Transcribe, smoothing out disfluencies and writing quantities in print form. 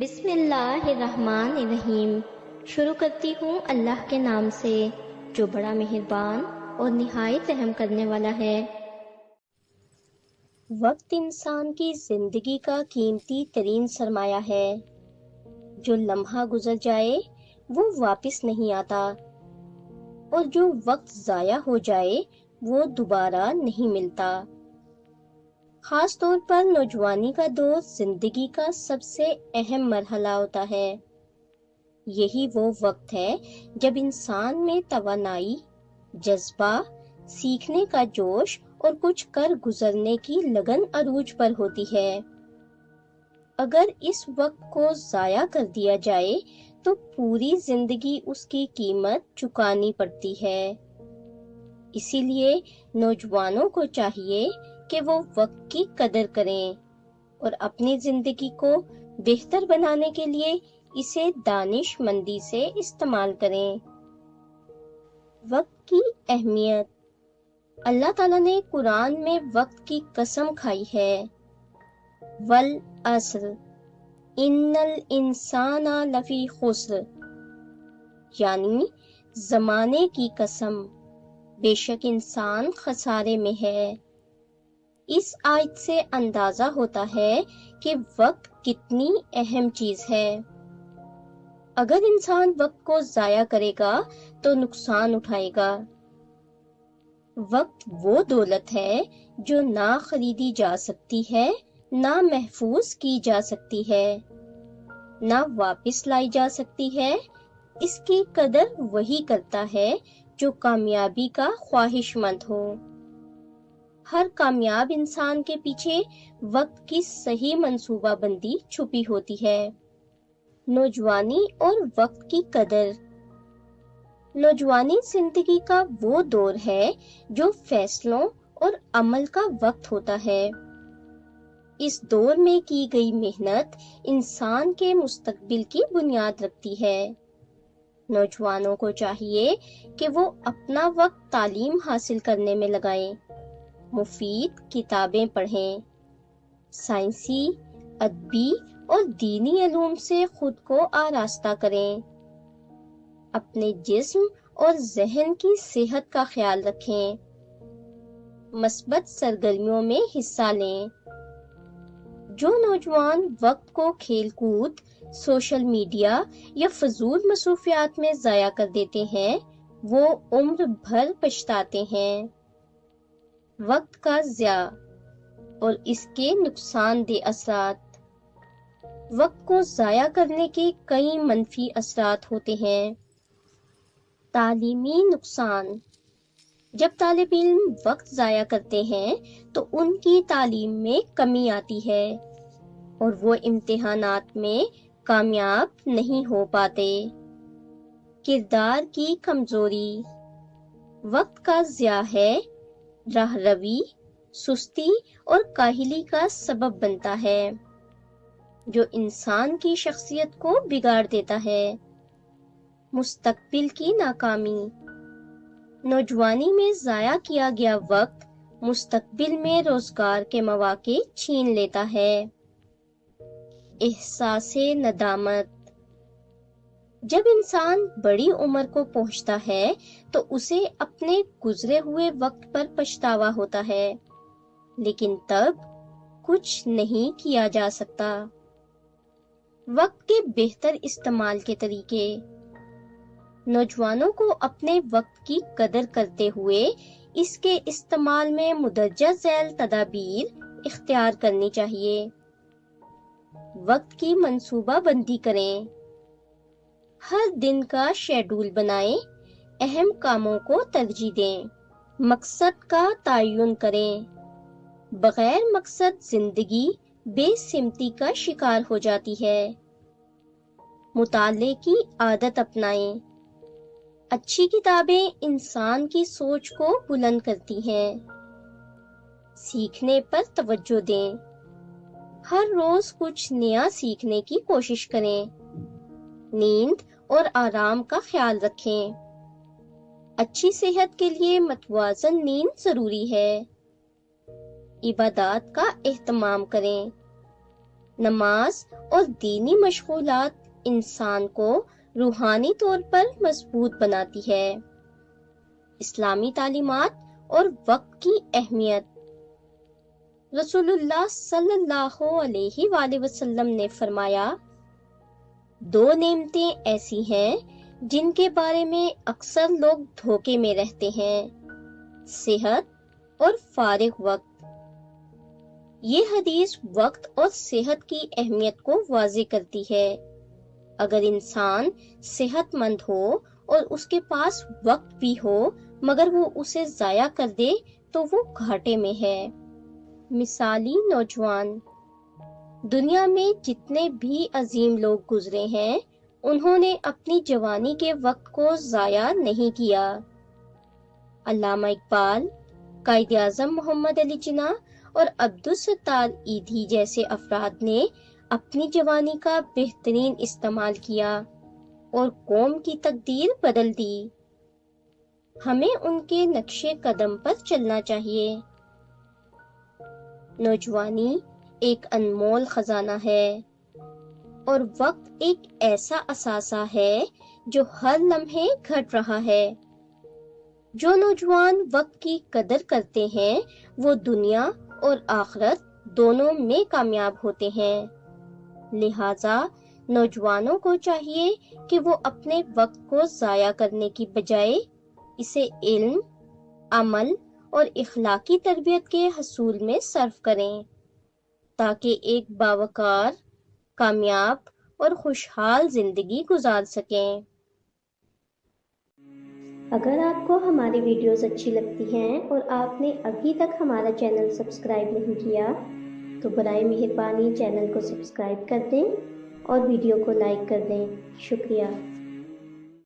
بسم اللہ الرحمن الرحیم۔ شروع کرتی ہوں اللہ کے نام سے جو بڑا مہربان اور نہایت رحم کرنے والا ہے۔ وقت انسان کی زندگی کا قیمتی ترین سرمایہ ہے۔ جو لمحہ گزر جائے وہ واپس نہیں آتا، اور جو وقت ضائع ہو جائے وہ دوبارہ نہیں ملتا۔ خاص طور پر نوجوانی کا دور زندگی کا سب سے اہم مرحلہ ہوتا ہے۔ یہی وہ وقت ہے جب انسان میں توانائی، جذبہ، سیکھنے کا جوش اور کچھ کر گزرنے کی لگن عروج پر ہوتی ہے۔ اگر اس وقت کو ضائع کر دیا جائے تو پوری زندگی اس کی قیمت چکانی پڑتی ہے۔ اسی لیے نوجوانوں کو چاہیے کہ وہ وقت کی قدر کریں اور اپنی زندگی کو بہتر بنانے کے لیے اسے دانش مندی سے استعمال کریں۔ وقت کی اہمیت۔ اللہ تعالیٰ نے قرآن میں وقت کی قسم کھائی ہے، والعصر ان الانسان لفی خسر، یعنی زمانے کی قسم، بے شک انسان خسارے میں ہے۔ اس آیت سے اندازہ ہوتا ہے کہ وقت کتنی اہم چیز ہے۔ اگر انسان وقت کو ضائع کرے گا تو نقصان اٹھائے گا۔ وقت وہ دولت ہے جو نہ خریدی جا سکتی ہے، نہ محفوظ کی جا سکتی ہے، نہ واپس لائی جا سکتی ہے۔ اس کی قدر وہی کرتا ہے جو کامیابی کا خواہش مند ہو۔ ہر کامیاب انسان کے پیچھے وقت کی صحیح منصوبہ بندی چھپی ہوتی ہے۔ نوجوانی اور وقت کی قدر۔ نوجوانی زندگی کا وہ دور ہے جو فیصلوں اور عمل کا وقت ہوتا ہے۔ اس دور میں کی گئی محنت انسان کے مستقبل کی بنیاد رکھتی ہے۔ نوجوانوں کو چاہیے کہ وہ اپنا وقت تعلیم حاصل کرنے میں لگائیں، مفید کتابیں پڑھیں، سائنسی، ادبی اور دینی علوم سے خود کو آراستہ کریں، اپنے جسم اور ذہن کی صحت کا خیال رکھیں، مثبت سرگرمیوں میں حصہ لیں۔ جو نوجوان وقت کو کھیل کود، سوشل میڈیا یا فضول مصروفیات میں ضائع کر دیتے ہیں وہ عمر بھر پچھتاتے ہیں۔ وقت کا ضیاع اور اس کے نقصان دہ اثرات۔ وقت کو ضائع کرنے کے کئی منفی اثرات ہوتے ہیں۔ تعلیمی نقصان۔ جب طالب علم وقت ضائع کرتے ہیں تو ان کی تعلیم میں کمی آتی ہے اور وہ امتحانات میں کامیاب نہیں ہو پاتے۔ کردار کی کمزوری۔ وقت کا ضیاع ہے راہ روی، سستی اور کاہلی کا سبب بنتا ہے جو انسان کی شخصیت کو بگاڑ دیتا ہے۔ مستقبل کی ناکامی۔ نوجوانی میں ضائع کیا گیا وقت مستقبل میں روزگار کے مواقع چھین لیتا ہے۔ احساس ندامت۔ جب انسان بڑی عمر کو پہنچتا ہے تو اسے اپنے گزرے ہوئے وقت پر پچھتاوا ہوتا ہے، لیکن تب کچھ نہیں کیا جا سکتا۔ وقت کے بہتر استعمال کے طریقے۔ نوجوانوں کو اپنے وقت کی قدر کرتے ہوئے اس کے استعمال میں مندرجہ ذیل تدابیر اختیار کرنی چاہیے۔ وقت کی منصوبہ بندی کریں۔ ہر دن کا شیڈول بنائیں، اہم کاموں کو ترجیح دیں، مقصد کا تعین کریں۔ بغیر مقصد زندگی بے سمتی کا شکار ہو جاتی ہے۔ مطالعے کی عادت اپنائیں۔ اچھی کتابیں انسان کی سوچ کو بلند کرتی ہیں۔ سیکھنے پر توجہ دیں۔ ہر روز کچھ نیا سیکھنے کی کوشش کریں۔ نیند اور آرام کا خیال رکھیں۔ اچھی صحت کے لیے متوازن نیند ضروری ہے۔ عبادات کا اہتمام کریں۔ نماز اور دینی مشغولات انسان کو روحانی طور پر مضبوط بناتی ہے۔ اسلامی تعلیمات اور وقت کی اہمیت۔ رسول اللہ صلی اللہ علیہ وآلہ وسلم نے فرمایا، دو نعمتیں ایسی ہیں جن کے بارے میں اکثر لوگ دھوکے میں رہتے ہیں، صحت اور فارغ وقت۔ یہ حدیث وقت اور صحت کی اہمیت کو واضح کرتی ہے۔ اگر انسان صحت مند ہو اور اس کے پاس وقت بھی ہو مگر وہ اسے ضائع کر دے تو وہ گھاٹے میں ہے۔ مثالی نوجوان۔ دنیا میں جتنے بھی عظیم لوگ گزرے ہیں انہوں نے اپنی جوانی کے وقت کو ضائع نہیں کیا۔ علامہ اقبال، قائد اعظم محمد علی جناح اور عبدالستار ایدھی جیسے افراد نے اپنی جوانی کا بہترین استعمال کیا اور قوم کی تقدیر بدل دی۔ ہمیں ان کے نقش قدم پر چلنا چاہیے۔ نوجوانی ایک انمول خزانہ ہے اور وقت ایک ایسا اثاثہ ہے جو ہر لمحے گھٹ رہا ہے۔ جو نوجوان وقت کی قدر کرتے ہیں وہ دنیا اور آخرت دونوں میں کامیاب ہوتے ہیں۔ لہٰذا نوجوانوں کو چاہیے کہ وہ اپنے وقت کو ضائع کرنے کی بجائے اسے علم، عمل اور اخلاقی تربیت کے حصول میں صرف کریں تاکہ ایک باوقار، کامیاب اور خوشحال زندگی گزار سکیں۔ اگر آپ کو ہماری ویڈیوز اچھی لگتی ہیں اور آپ نے ابھی تک ہمارا چینل سبسکرائب نہیں کیا تو برائے مہربانی چینل کو سبسکرائب کر دیں اور ویڈیو کو لائک کر دیں۔ شکریہ۔